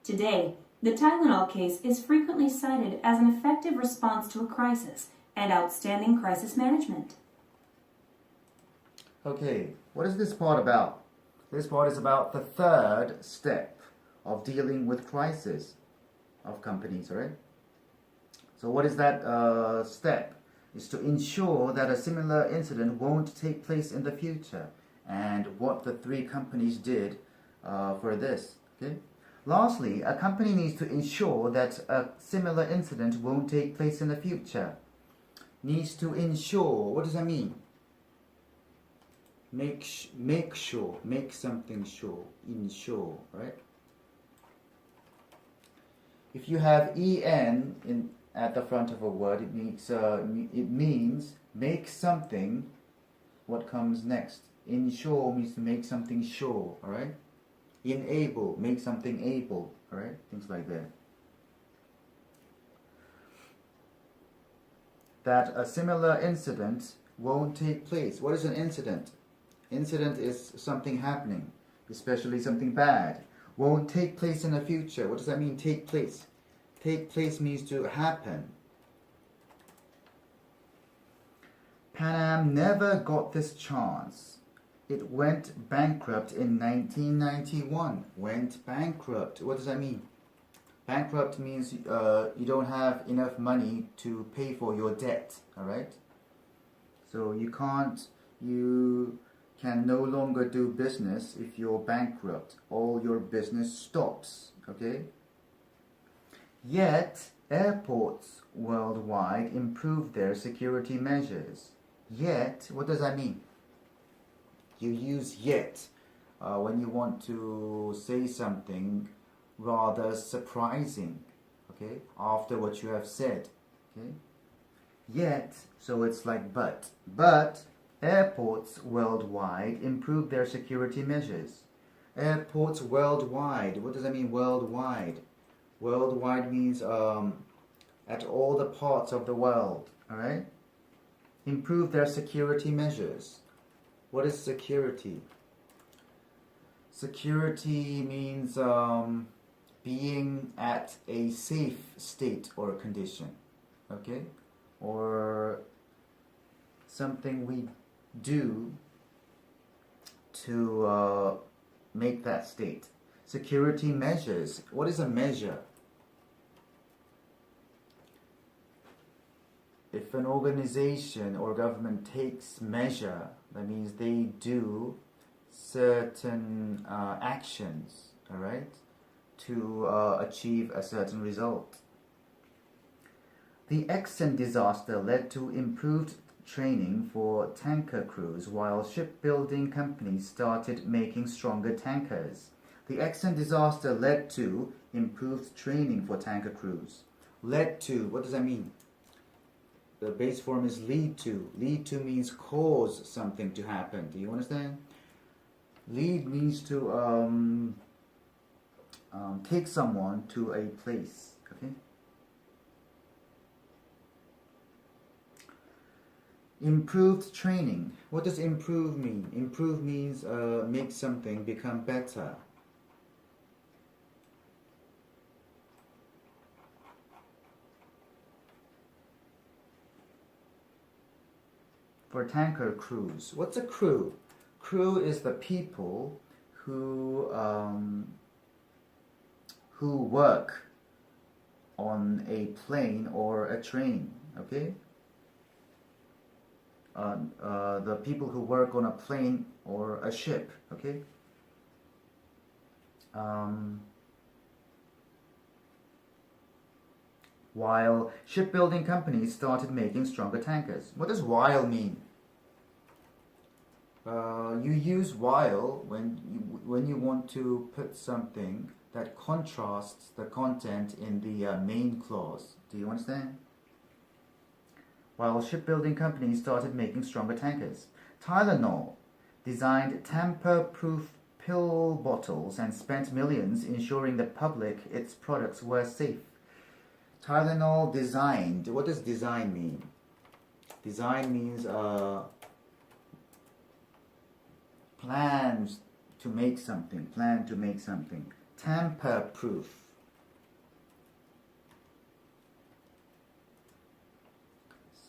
Today, the Tylenol case is frequently cited as an effective response to a crisis and outstanding crisis management. Okay, what is this part about? This part is about the third step of dealing with crisis of companies, right? So what is that step? Is to ensure that a similar incident won't take place in the future, and what the three companies did for this. Okay. Lastly, a company needs to ensure that a similar incident won't take place in the future. Needs to ensure. What does that mean? Make sure. Make something sure. Ensure, right? If you have en at the front of a word, it means make something. What comes next? Ensure means to make something sure. All right. Enable, make something able. All right. Things like that. That a similar incident won't take place. What is an incident? Incident is something happening, especially something bad. Won't take place in the future. What does that mean, take place? Take place means to happen. Pan Am never got this chance. It went bankrupt in 1991. Went bankrupt. What does that mean? Bankrupt means you don't have enough money to pay for your debt. All right? So you can no longer do business if you're bankrupt. All your business stops. Okay? Yet, airports worldwide improved their security measures. Yet, what does that mean? You use yet when you want to say something rather surprising, okay, after what you have said, okay? Yet, so it's like but. But, airports worldwide improved their security measures. Airports worldwide, what does that mean, worldwide? Worldwide means at all the parts of the world, alright? Improve their security measures. What is security? Security means being at a safe state or condition, okay? Or something we do to make that state. Security measures. What is a measure? If an organization or government takes measure, that means they do certain actions, all right, to achieve a certain result. The Exxon disaster led to improved training for tanker crews while shipbuilding companies started making stronger tankers. The Exxon disaster led to improved training for tanker crews. Led to, what does that mean? The base form is lead to. Lead to means cause something to happen. Do you understand? Lead means to take someone to a place. Okay. Improved training. What does improve mean? Improve means make something become better. For tanker crews. What's a crew? Crew is the people who work on a plane or a train. Okay. The people who work on a plane or a ship. Okay. While shipbuilding companies started making stronger tankers. What does while mean? You use while when you want to put something that contrasts the content in the main clause. Do you understand? While shipbuilding companies started making stronger tankers. Tylenol designed tamper-proof pill bottles and spent millions ensuring the public its products were safe. Tylenol designed. What does design mean? Design means plans to make something. Plan to make something. Tamper-proof.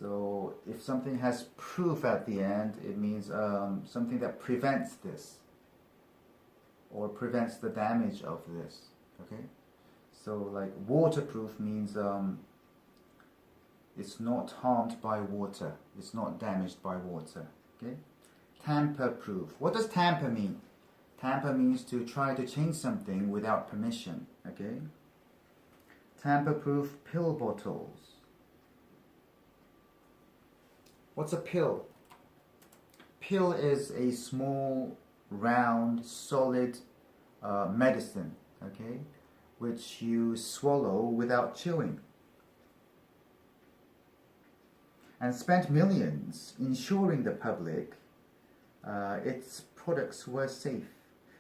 So if something has proof at the end, it means something that prevents this or prevents the damage of this. Okay, so like waterproof means it's not harmed by water, it's not damaged by water. Okay, tamper-proof. What does tamper mean? Tamper means to try to change something without permission. Okay, tamper-proof pill bottles. What's a pill? Pill is a small, round, solid medicine, okay, which you swallow without chewing. And spent millions ensuring the public its products were safe.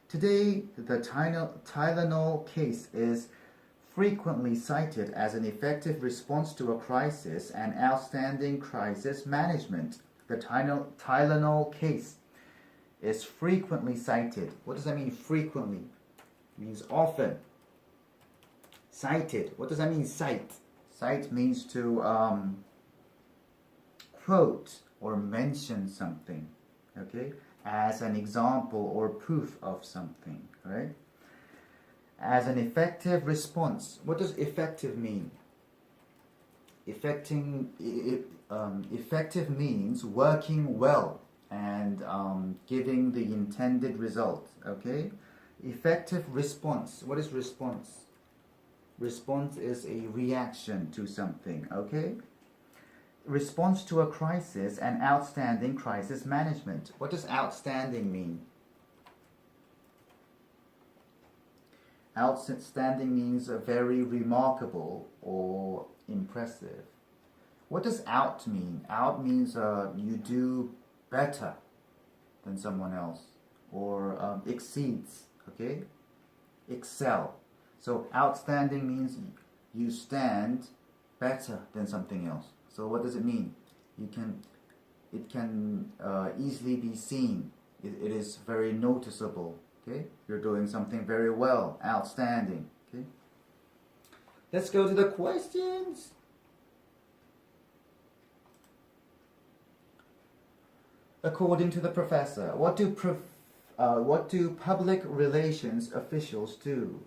Today, the Tylenol case is frequently cited as an effective response to a crisis and outstanding crisis management. The Tylenol case is frequently cited. What does that mean, frequently? It means often. Cited. What does that mean, cite? Cite means to quote or mention something, okay, as an example or proof of something, right? As an effective response. What does effective mean? Effective means working well and giving the intended result. Okay? Effective response. What is response? Response is a reaction to something. Okay? Response to a crisis and outstanding crisis management. What does outstanding mean? Outstanding means very remarkable or impressive. What does out mean? Out means you do better than someone else or exceeds, okay? Excel. So outstanding means you stand better than something else. So what does it mean? It can easily be seen. It is very noticeable. Okay, you're doing something very well, outstanding. Okay, let's go to the questions. According to the professor, what do public relations officials do?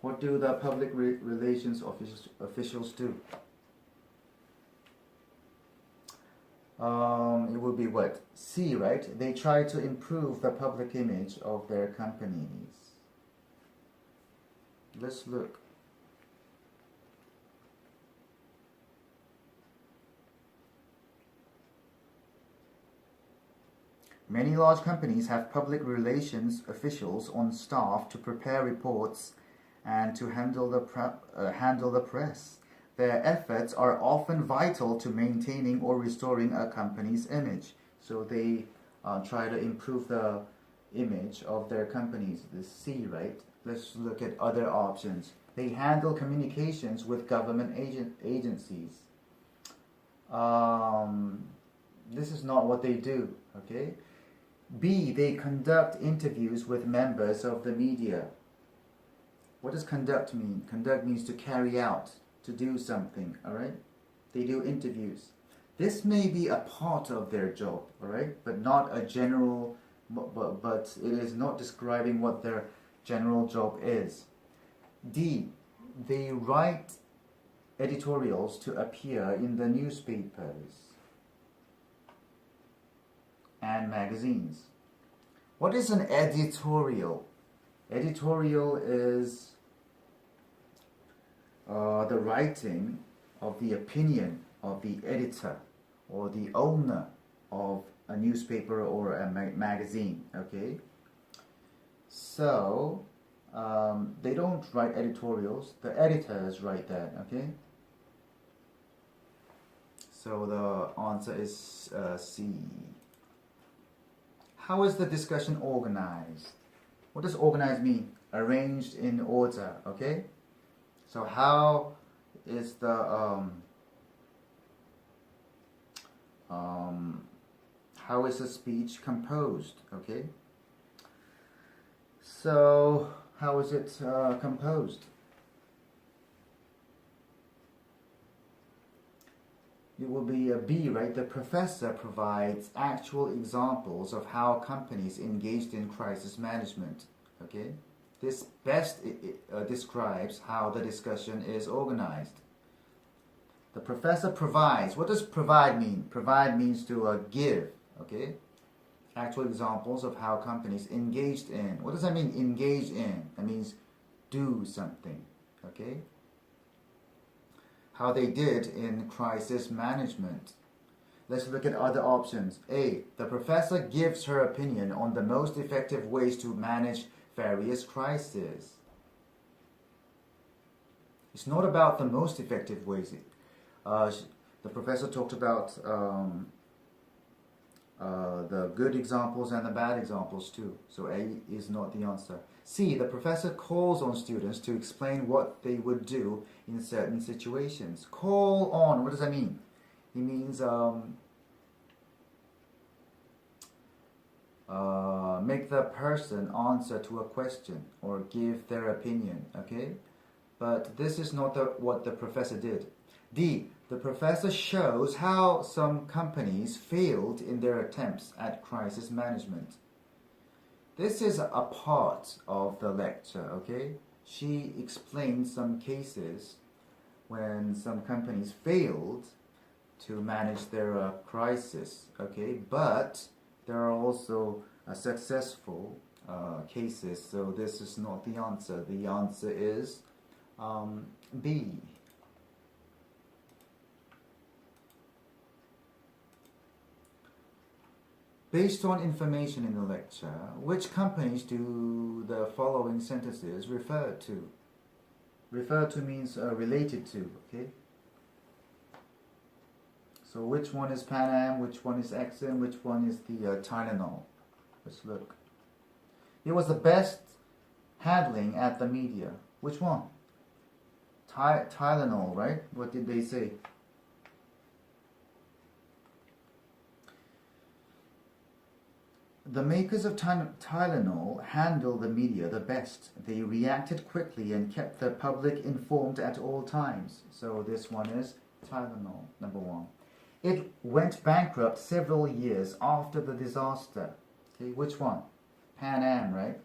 What do the public relations officials do? It would be what? C, right? They try to improve the public image of their companies. Let's look. Many large companies have public relations officials on staff to prepare reports and to handle the press. Their efforts are often vital to maintaining or restoring a company's image. So they try to improve the image of their companies. The C, right? Let's look at other options. They handle communications with government agencies. This is not what they do, okay? B, they conduct interviews with members of the media. What does conduct mean? Conduct means to carry out, to do something, all right? They do interviews. This may be a part of their job, all right? But not a general, but it is not describing what their general job is. D, they write editorials to appear in the newspapers and magazines. What is an editorial? Editorial is the writing of the opinion of the editor or the owner of a newspaper or a magazine, okay? So, they don't write editorials, the editors write that, okay? So the answer is C. How is the discussion organized? What does organized mean? Arranged in order, okay? So how is the how is the speech composed, okay? So how is it composed? it will be a B, right? The professor provides actual examples of how companies engaged in crisis management. Okay, this best describes how the discussion is organized. The professor provides. What does provide mean? Provide means to give. Okay, actual examples of how companies engaged in. What does that mean? Engage in. That means do something. Okay. How they did in crisis management. Let's look at other options. A. The professor gives her opinion on the most effective ways to manage various crises. It's not about the most effective ways. The professor talked about the good examples and the bad examples too. So A is not the answer. C. The professor calls on students to explain what they would do in certain situations. Call on, what does that mean? It means make the person answer to a question or give their opinion, okay? But this is not what the professor did. D. The professor shows how some companies failed in their attempts at crisis management. This is a part of the lecture, okay? She explains some cases when some companies failed to manage their crisis, okay? But there are also successful cases, so this is not the answer. The answer is B. Based on information in the lecture, which companies do the following sentences refer to? Refer to means related to, okay? So which one is Pan Am, which one is Exxon, which one is the Tylenol? Let's look. It was the best handling at the media. Which one? Tylenol, right? What did they say? The makers of Tylenol handled the media the best. They reacted quickly and kept the public informed at all times. So this one is Tylenol, number one. It went bankrupt several years after the disaster. Okay, which one? Pan Am, right?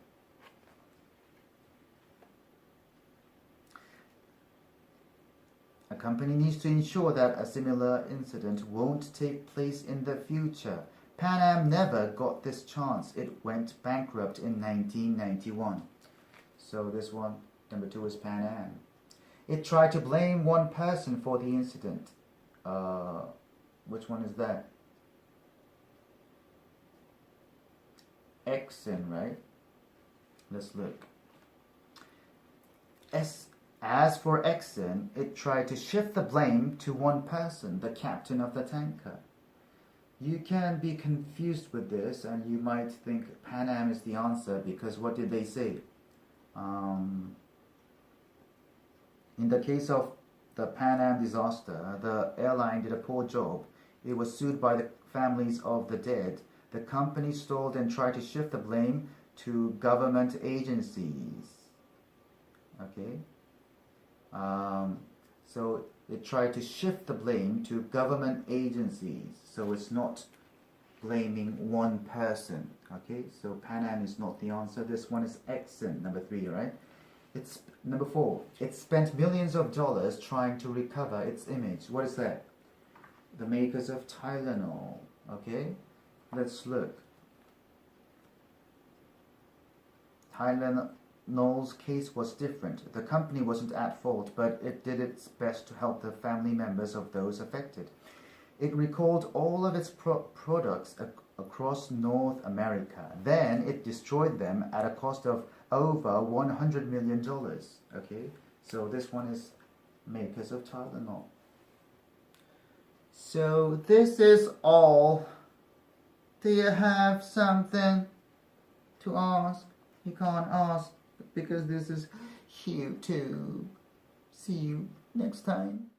A company needs to ensure that a similar incident won't take place in the future. Pan Am never got this chance. It went bankrupt in 1991. So this one, number two, is Pan Am. It tried to blame one person for the incident. Which one is that? Exxon, right? Let's look. As for Exxon, it tried to shift the blame to one person, the captain of the tanker. You can be confused with this, and you might think Pan Am is the answer, because what did they say? In the case of the Pan Am disaster, the airline did a poor job. It was sued by the families of the dead. The company stalled and tried to shift the blame to government agencies. Okay? So it tried to shift the blame to government agencies. So it's not blaming one person. Okay? So Pan Am is not the answer. This one is Exxon, number three, right? It's number four. It spent millions of dollars trying to recover its image. What is that? The makers of Tylenol. Okay? Let's look. Tylenol's case was different. The company wasn't at fault, but it did its best to help the family members of those affected. It recalled all of its products across North America. Then it destroyed them at a cost of over $100 million. Okay, so this one is makers of Tylenol. So this is all. Do you have something to ask? You can't ask because this is YouTube. See you next time.